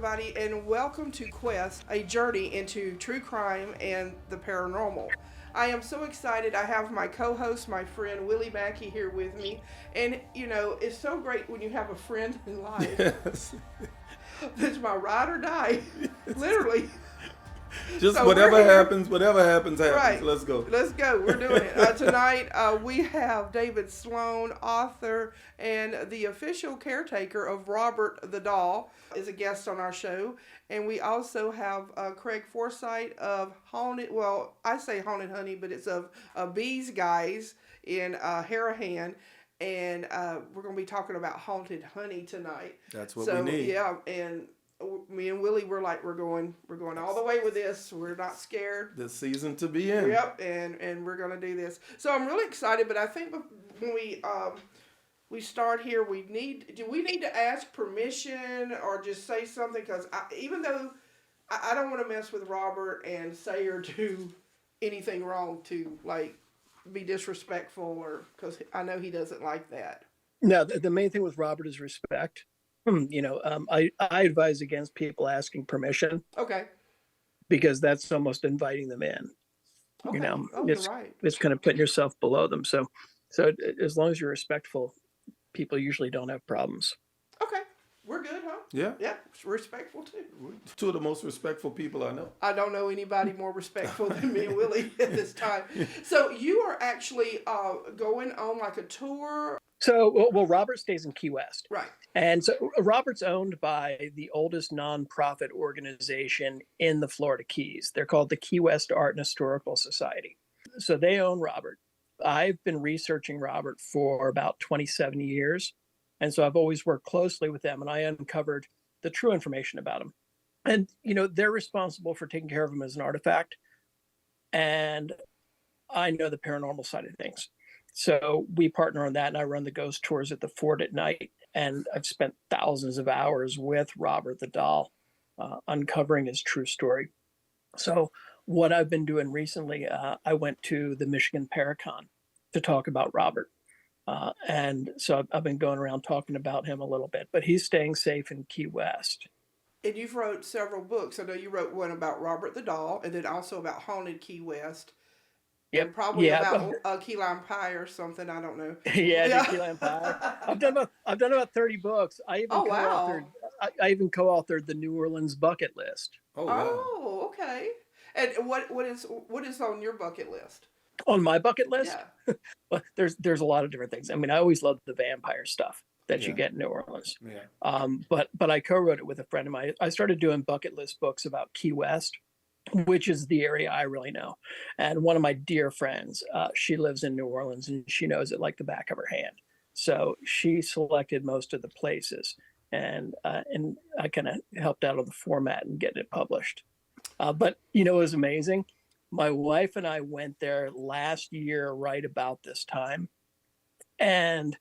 everybody, and welcome to Quest, a journey into true crime and the paranormal. I am so excited. I have my co host, my friend Willie Mackie, here with me. And, it's so great when you have a friend in life Yes. that's my ride or die, literally. Just So we're here. whatever happens, happens. Right. Let's go. Let's go. We're doing it. Tonight, we have David Sloan, author and the official caretaker of Robert the Doll, is a guest on our show. And we also have Craig Forsyth of Haunted, well, I say Haunted Honey, but it's of Bees Guys in Harahan. And we're going to be talking about Haunted Honey tonight. That's what we So, need. yeah, and me and Willie were like, we're going all the way with this. We're not scared. The season to be in. Yep, and we're gonna do this. So I'm really excited. But I think when we start here, do we need to ask permission or just say something? Because even though I don't want to mess with Robert and say or do anything wrong to like be disrespectful or because I know he doesn't like that. No, the main thing with Robert is respect. I advise against people asking permission Okay. because that's almost inviting them in. Okay. Oh, It's you're right. it's kind of putting yourself below them. So as long as you're respectful, people usually don't have problems. Okay. We're good, huh? Yeah. Yeah. Respectful too. Two of the most respectful people I know. I don't know anybody more respectful than me and Willie at this time. So you are actually going on like a tour, So, well, Robert stays in Key West. right? And so Robert's owned by the oldest nonprofit organization in the Florida Keys. They're called the Key West Art and Historical Society. So they own Robert. I've been researching Robert for about 27 years. And so I've always worked closely with them and I uncovered the true information about him. And, they're responsible for taking care of him as an artifact. And I know the paranormal side of things. So we partner on that and I run the ghost tours at the fort at night. And I've spent thousands of hours with Robert the Doll, uncovering his true story. So what I've been doing recently, I went to the Michigan Paracon to talk about Robert. And so I've been going around talking about him a little bit, but he's staying safe in Key West. And you've wrote several books. I know you wrote one about Robert the Doll, and then also about Haunted Key West, and Yep. probably Yeah. about Key Lime Pie or something. I don't know. Yeah, Yeah. the Key Lime Pie. I've done about 30 books. I even Oh wow. co-authored I even co-authored the New Orleans bucket list. Oh wow. Oh, okay. And what is on your bucket list? On my bucket list, Yeah. well, there's a lot of different things. I mean, I always loved the vampire stuff that you Yeah. get in New Orleans. Yeah. But I co-wrote it with a friend of mine. I started doing bucket list books about Key West, which is the area I really know. And one of my dear friends, she lives in New Orleans and she knows it like the back of her hand. So she selected most of the places, and I kind of helped out on the format and getting it published. But it was amazing. My wife and I went there last year, right about this time, and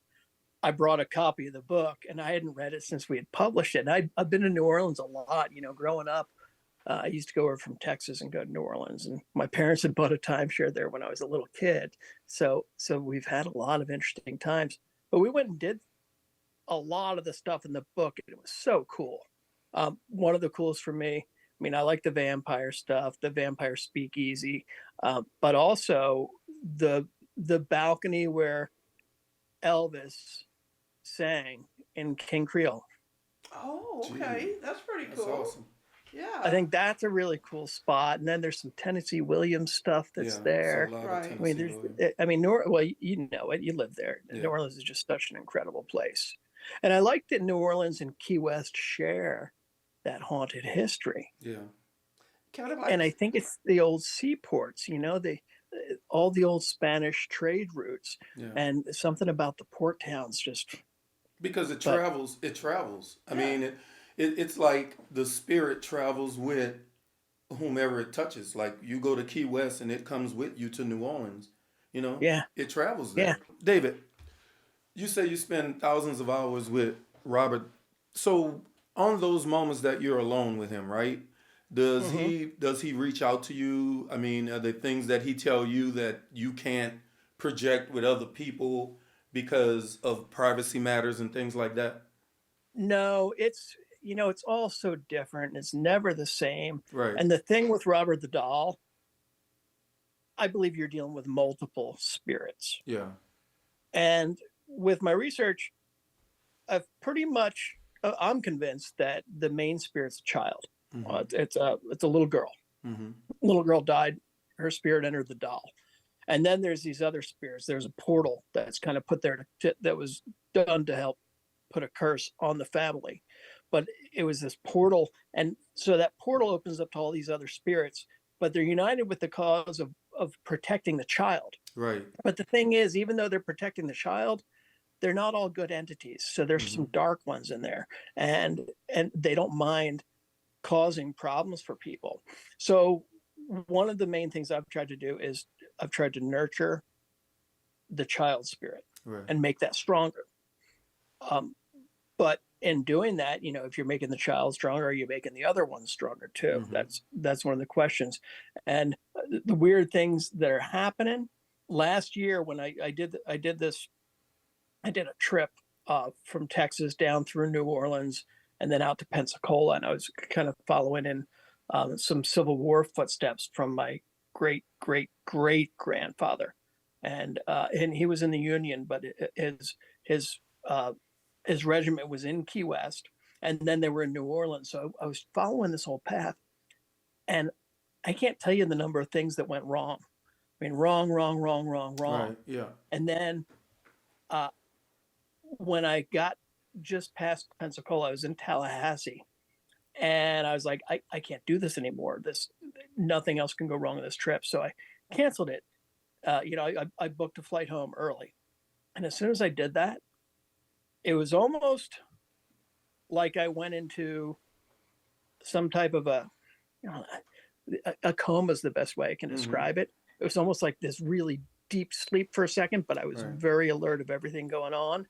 I brought a copy of the book, and I hadn't read it since we had published it. And I've been to New Orleans a lot. Growing up, I used to go over from Texas and go to New Orleans, and my parents had bought a timeshare there when I was a little kid. So we've had a lot of interesting times. But we went and did a lot of the stuff in the book, and it was so cool. One of the coolest for me, I mean, I like the vampire stuff, the vampire speakeasy, but also the balcony where Elvis sang in King Creole. Oh, okay. Gee, That's pretty That's cool. awesome. Yeah. I think that's a really cool spot. And then there's some Tennessee Williams stuff that's Yeah. there. It's a lot Right. of I mean, Tennessee Williams. well, you know it. You live there. Yeah. New Orleans is just such an incredible place. And I like that New Orleans and Key West share that haunted history. Yeah. Kind of like. And I think it's the old seaports, all the old Spanish trade routes, Yeah. and something about the port towns just. Because it But travels. It travels. I Yeah. mean, it's like the spirit travels with whomever it touches. Like you go to Key West and it comes with you to New Orleans. yeah, It travels yeah. there. David, you say you spend thousands of hours with Robert. So on those moments that you're alone with him, right? Does hmm he reach out to you? I mean, are there things that he tell you that you can't project with other people because of privacy matters and things like that? No, it's all so different. It's never the same. Right. And the thing with Robert the Doll, I believe you're dealing with multiple spirits. Yeah. And with my research, I've pretty much, I'm convinced that the main spirit's a child. Mm-hmm. It's a little girl. Mm-hmm. Little girl died. Her spirit entered the doll. And then there's these other spirits. There's a portal that's kind of put there that was done to help put a curse on the family. But it was this portal. And so that portal opens up to all these other spirits, but they're united with the cause of protecting the child. Right. But the thing is, even though they're protecting the child, they're not all good entities. So there's Mm-hmm. some dark ones in there, and they don't mind causing problems for people. So one of the main things I've tried to do is I've tried to nurture the child spirit Right. and make that stronger. But in doing that, if you're making the child stronger, are you making the other one stronger too? Mm-hmm. That's one of the questions. And the weird things that are happening last year when I did a trip from Texas down through New Orleans and then out to Pensacola, and I was kind of following in some Civil War footsteps from my great grandfather, and he was in the Union, but his regiment was in Key West, and then they were in New Orleans. So I was following this whole path, and I can't tell you the number of things that went wrong. I mean, wrong. Right. Yeah. And then when I got just past Pensacola, I was in Tallahassee, and I was like, I can't do this anymore. Nothing else can go wrong on this trip. So I canceled it. I booked a flight home early. And as soon as I did that, it was almost like I went into some type of a coma is the best way I can describe it. It was almost like this really deep sleep for a second, but I was very alert of everything going on.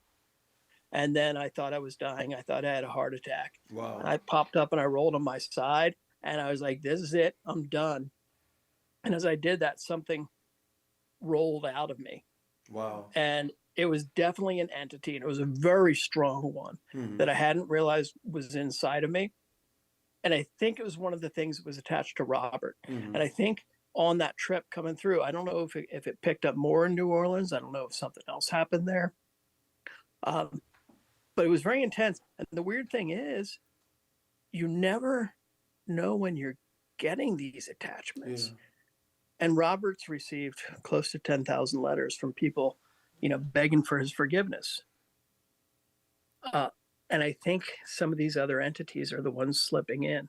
And then I thought I was dying. I thought I had a heart attack. Wow. And I popped up and I rolled on my side, and I was like, this is it. I'm done. And as I did that, something rolled out of me. Wow. And it was definitely an entity, and it was a very strong one that I hadn't realized was inside of me. And I think it was one of the things that was attached to Robert. And I think on that trip coming through, I don't know if it picked up more in New Orleans. I don't know if something else happened there. But it was very intense. And the weird thing is, you never know when you're getting these attachments. Yeah. And Robert's received close to 10,000 letters from people, begging for his forgiveness. And I think some of these other entities are the ones slipping in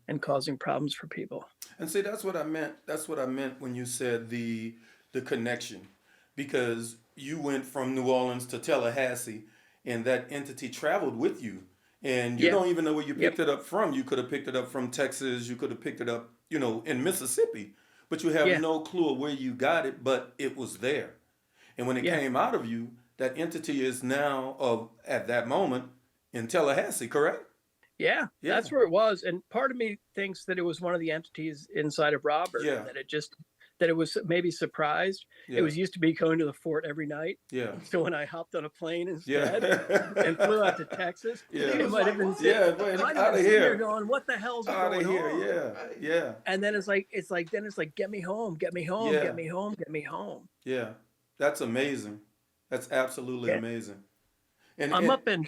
and causing problems for people. And see, that's what I meant. That's what I meant when you said the connection, because you went from New Orleans to Tallahassee, and that entity traveled with you, and you don't even know where you picked it up from. You could have picked it up from Texas. You could have picked it up, in Mississippi, but you have no clue of where you got it, but it was there. And when it came out of you, that entity is now at that moment in Tallahassee, correct? Yeah, that's where it was. And part of me thinks that it was one of the entities inside of Robert, that it was maybe surprised. Yeah. It was used to be going to the fort every night. Yeah. So when I hopped on a plane instead and flew out to Texas, it might have been out of here going, what the hell's out going of here? on? Yeah. And then it's like get me home, get me home. Yeah. That's amazing. That's absolutely amazing. And up in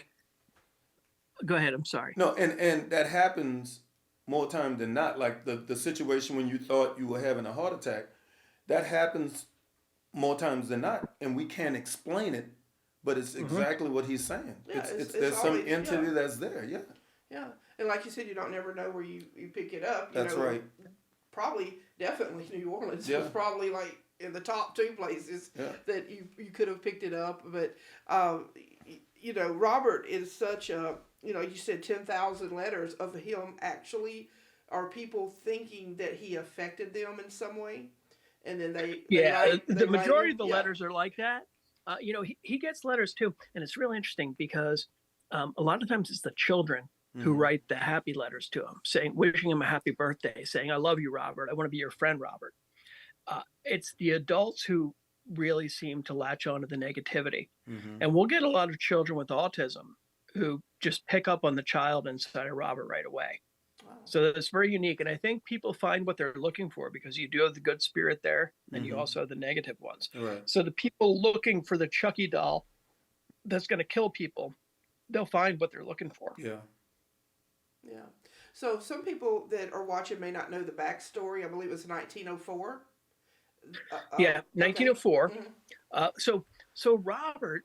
go ahead, I'm sorry. No, and that happens more time than not. Like the situation when you thought you were having a heart attack, that happens more times than not, and we can't explain it, but it's exactly what he's saying. Yeah, it's there's some entity that's there. Yeah. Yeah, and like you said, you don't never know where you pick it up. That's right. Probably, definitely New Orleans was probably like in the top two places that you could have picked it up. But Robert is such a you said 10,000 letters of him. Actually, are people thinking that he affected them in some way? And then the majority of the letters are like that. He gets letters too, and it's really interesting because a lot of times it's the children who write the happy letters to him, wishing him a happy birthday, saying, "I love you, Robert. I want to be your friend, Robert." It's the adults who really seem to latch on to the negativity, and we'll get a lot of children with autism who just pick up on the child inside of Robert right away. Wow. So that's very unique. And I think people find what they're looking for, because you do have the good spirit there, and you also have the negative ones. Right. So the people looking for the Chucky doll that's going to kill people, they'll find what they're looking for. Yeah. Yeah. So some people that are watching may not know the backstory. I believe it was 1904. Yeah, 1904. Okay. So Robert,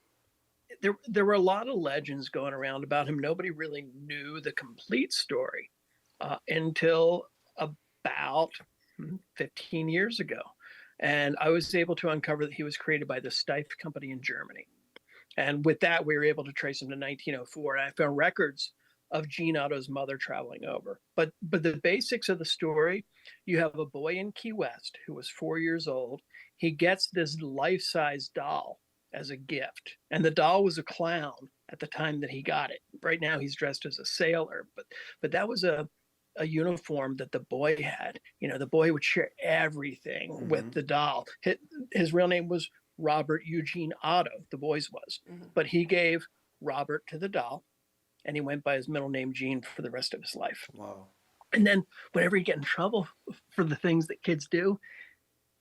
there were a lot of legends going around about him. Nobody really knew the complete story until about 15 years ago. And I was able to uncover that he was created by the Steiff Company in Germany. And with that, we were able to trace him to 1904. And I found records of Gene Otto's mother traveling over. But the basics of the story, you have a boy in Key West who was 4 years old. He gets this life-size doll as a gift. And the doll was a clown at the time that he got it. Right now he's dressed as a sailor, but that was a uniform that the boy had. You know, the boy would share everything with the doll. His real name was Robert Eugene Otto, the boy's was. But he gave Robert to the doll, and he went by his middle name Gene for the rest of his life. Wow. And then whenever he get in trouble for the things that kids do,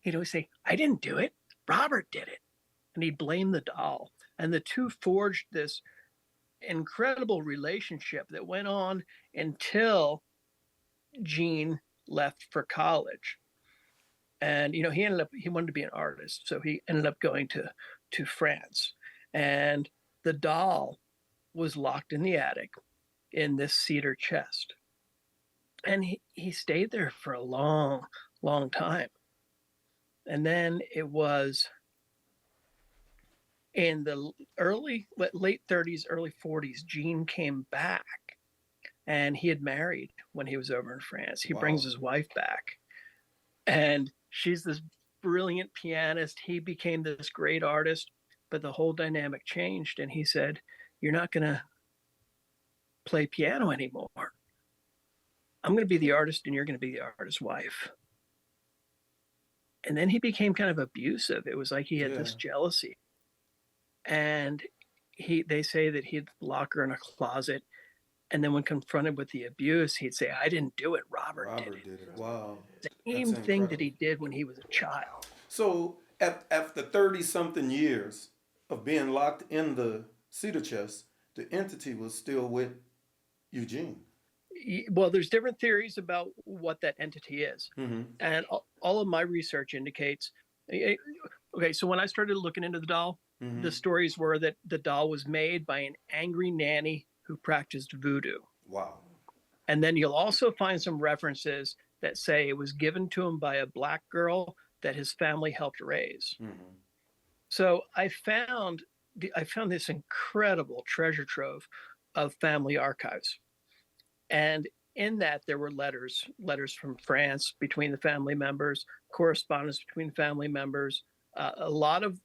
he'd always say, I didn't do it. Robert did it. And he'd blame the doll. And the two forged this incredible relationship that went on until Gene left for college. And, you know, he wanted to be an artist. So he ended up going to France. And the doll was locked in the attic in this cedar chest. And he stayed there for a long, long time. And then it was in the late 30s, early 40s, Gene came back, and he had married when he was over in France. He brings his wife back, and she's this brilliant pianist. He became this great artist, but the whole dynamic changed. And he said, you're not going to play piano anymore. I'm going to be the artist, and you're going to be the artist's wife. And then he became kind of abusive. It was like he had this jealousy. And they say that he'd lock her in a closet, and then when confronted with the abuse, he'd say, I didn't do it. Robert did it. Wow. Same thing that he did when he was a child. So after 30-something years of being locked in the cedar chest, the entity was still with Eugene. Well, there's different theories about what that entity is. And all of my research indicates, okay, so when I started looking into the doll, the stories were that the doll was made by an angry nanny who practiced voodoo. Wow. And then you'll also find some references that say it was given to him by a black girl that his family helped raise. So I found this incredible treasure trove of family archives. And in that, there were letters from France between the family members, correspondence between family members, a lot of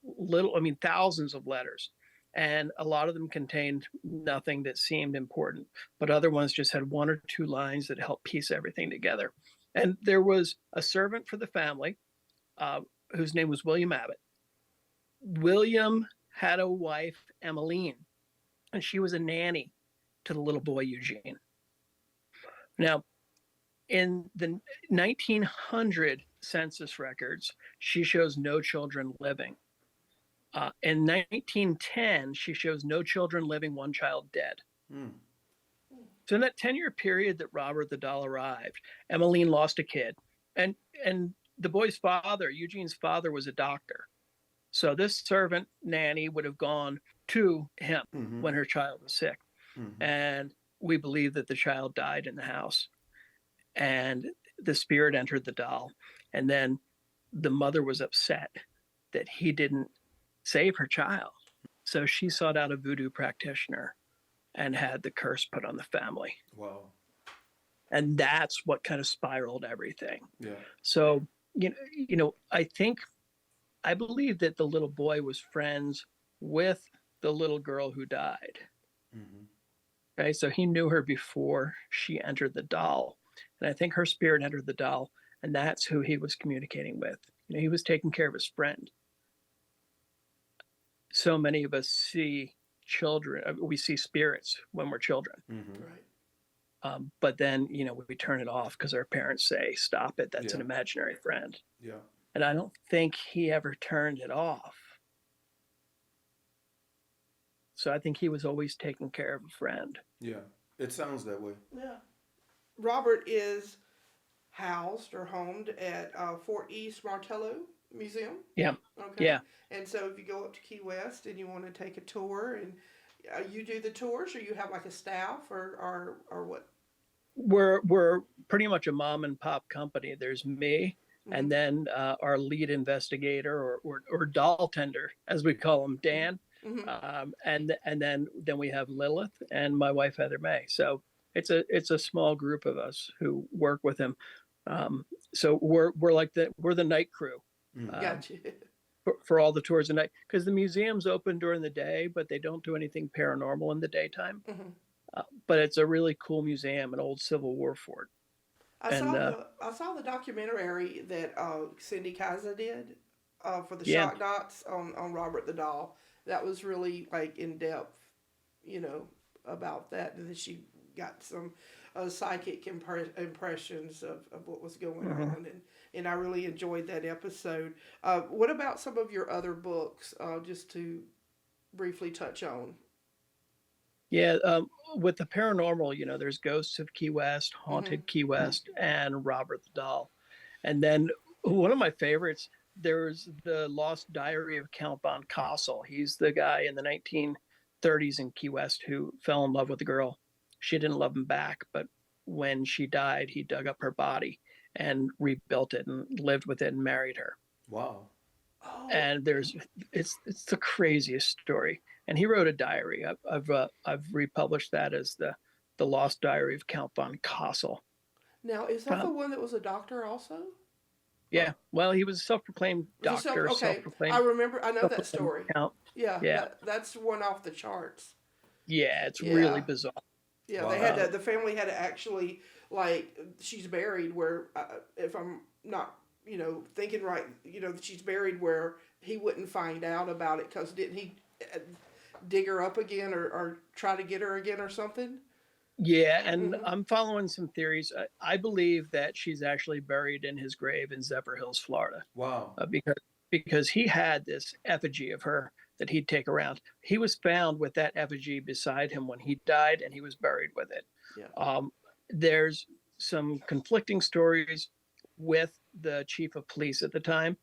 thousands of letters. And a lot of them contained nothing that seemed important, but other ones just had one or two lines that helped piece everything together. And there was a servant for the family whose name was William Abbott. William had a wife, Emmeline, and she was a nanny to the little boy, Eugene. Now, in the 1900 census records, she shows no children living. In 1910, she shows no children living, one child dead. So in that 10-year period that Robert the doll arrived, Emmeline lost a kid. And the boy's father, Eugene's father, was a doctor. So this servant nanny would have gone to him when her child was sick. And we believe that the child died in the house. And the spirit entered the doll. And then the mother was upset that he didn't save her child. So she sought out a voodoo practitioner and had the curse put on the family. Wow. And that's what kind of spiraled everything. Yeah. So, I believe that the little boy was friends with the little girl who died. Okay, so he knew her before she entered the doll. And I think her spirit entered the doll, and that's who he was communicating with. You know, he was taking care of his friend. So many of us see children. We see spirits when we're children. Mm-hmm. Right. But then, we turn it off because our parents say, stop it. That's Yeah. an imaginary friend. Yeah. And I don't think he ever turned it off. So I think he was always taking care of a friend. Yeah. It sounds that way. Yeah. Robert is housed or homed at Fort East Martello Museum. Yeah. Okay. Yeah. And so if you go up to Key West and you want to take a tour, and you do the tours, or you have like a staff, or what? We're pretty much a mom and pop company. There's me, Mm-hmm. and then our lead investigator or doll tender, as we call him, Dan. Mm-hmm. And then we have Lilith and my wife Heather May. So it's a small group of us who work with him. So we're like we're the night crew. Mm-hmm. Gotcha. For all the tours at night, because the museum's open during the day, but they don't do anything paranormal in the daytime. Mm-hmm. But it's a really cool museum, an old Civil War fort. I saw the documentary that Cindy Kaiser did for the Shock Docs on Robert the Doll. That was really like in depth, about that. And then she got some psychic impressions of what was going on, and I really enjoyed that episode. What about some of your other books? Just to briefly touch on. Yeah, with the paranormal, there's Ghosts of Key West, Haunted Key West, and Robert the Doll. And then one of my favorites, there's the Lost Diary of Count von Kassel. He's the guy in the 1930s in Key West who fell in love with a girl. She didn't love him back, but when she died, he dug up her body and rebuilt it and lived with it and married her. Wow. Oh. And it's the craziest story. And he wrote a diary. I've republished that as the Lost Diary of Count von Kassel. Now, is that the one that was a doctor also? Yeah. Well, he was a self-proclaimed doctor. I remember. I know that story. Count. Yeah. Yeah. That's one off the charts. Yeah, it's really bizarre. Yeah, Wow. they had to. The family had to actually, like, she's buried where, if I'm not, thinking right, she's buried where he wouldn't find out about it, because didn't he dig her up again or try to get her again or something? Yeah, and I'm following some theories. I believe that she's actually buried in his grave in Zephyr Hills, Florida. Wow. Because he had this effigy of her that he'd take around. He was found with that effigy beside him when he died, and he was buried with it. Yeah. There's some conflicting stories with the chief of police at the time.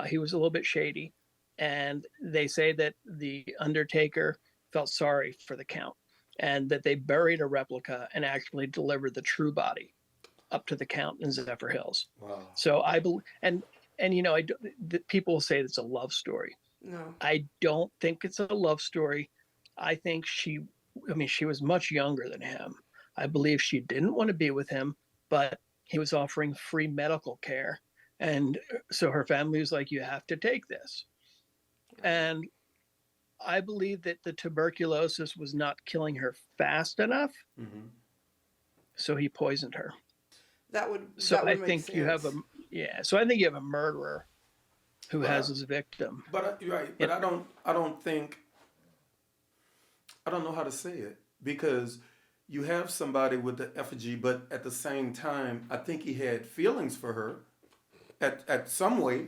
He was a little bit shady, and they say that the undertaker felt sorry for the count, and that they buried a replica and actually delivered the true body up to the count in Zephyr Hills. Wow. So I believe, and people say it's a love story. No. I don't think it's a love story. I think she was much younger than him. I believe she didn't want to be with him, but he was offering free medical care. And so her family was like, you have to take this. And I believe that the tuberculosis was not killing her fast enough. Mm-hmm. So he poisoned her. That would I make think sense. you have so I think you have a murderer who has his victim. But you're right. But I don't know how to say it, because you have somebody with the effigy, but at the same time, I think he had feelings for her at some way.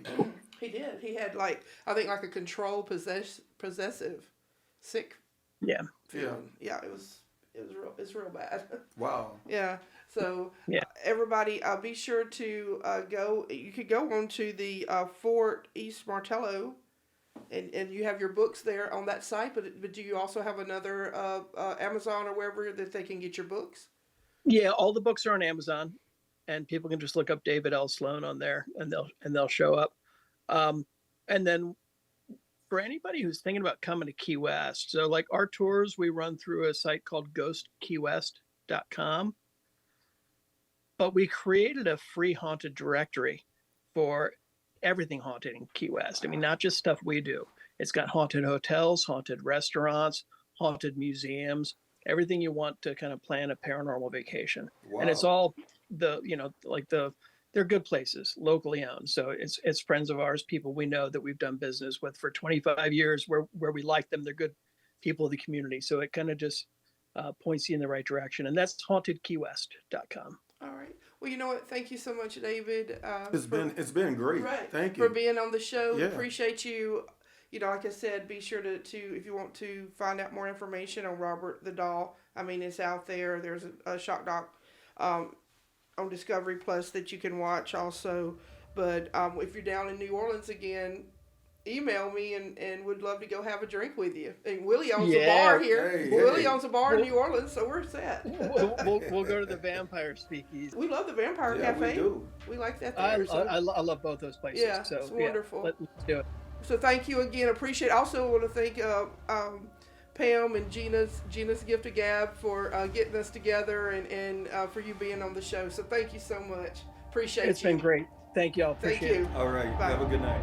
He did. He had I think a control possessive sick. Yeah. Feeling. Yeah. It's real bad. Wow. Yeah. So Yeah. Everybody, be sure to go. You could go on to the Fort East Martello, and you have your books there on that site. But do you also have another Amazon or wherever that they can get your books? Yeah, all the books are on Amazon, and people can just look up David L. Sloan on there, and they'll show up. And then for anybody who's thinking about coming to Key West, so like our tours, we run through a site called ghostkeywest.com. But we created a free haunted directory for everything haunted in Key West. I mean, not just stuff we do. It's got haunted hotels, haunted restaurants, haunted museums, everything you want to kind of plan a paranormal vacation. Wow. And it's all they're good places, locally owned. So it's friends of ours, people we know that we've done business with for 25 years, where we like them. They're people of the community. So it kind of just points you in the right direction. And that's hauntedkeywest.com. All right. Well, you know what? Thank you so much, David. It's been great. Right. Thank For you. being on the show. Yeah. Appreciate you. You know, like I said, be sure to if you want to find out more information on Robert the Doll. I mean, it's out there. There's a shock doc on Discovery Plus that you can watch also. But if you're down in New Orleans again, email me and would love to go have a drink with you. And Willie owns a bar here. Hey, Willie hey. owns a bar in New Orleans, so we're set. We'll go to the Vampire Speakeasy. We love the Vampire Yeah, Cafe. we do. We like that I there. I love both those places. Yeah, so it's wonderful. let's do it. So thank you again. Appreciate. Also want to thank Pam and Gina's Gift of Gab for getting us together and for you being on the show. So thank you so much. Appreciate It's you. been great. Thank you all. Thank Appreciate you. it. All right. Bye. Have a good night.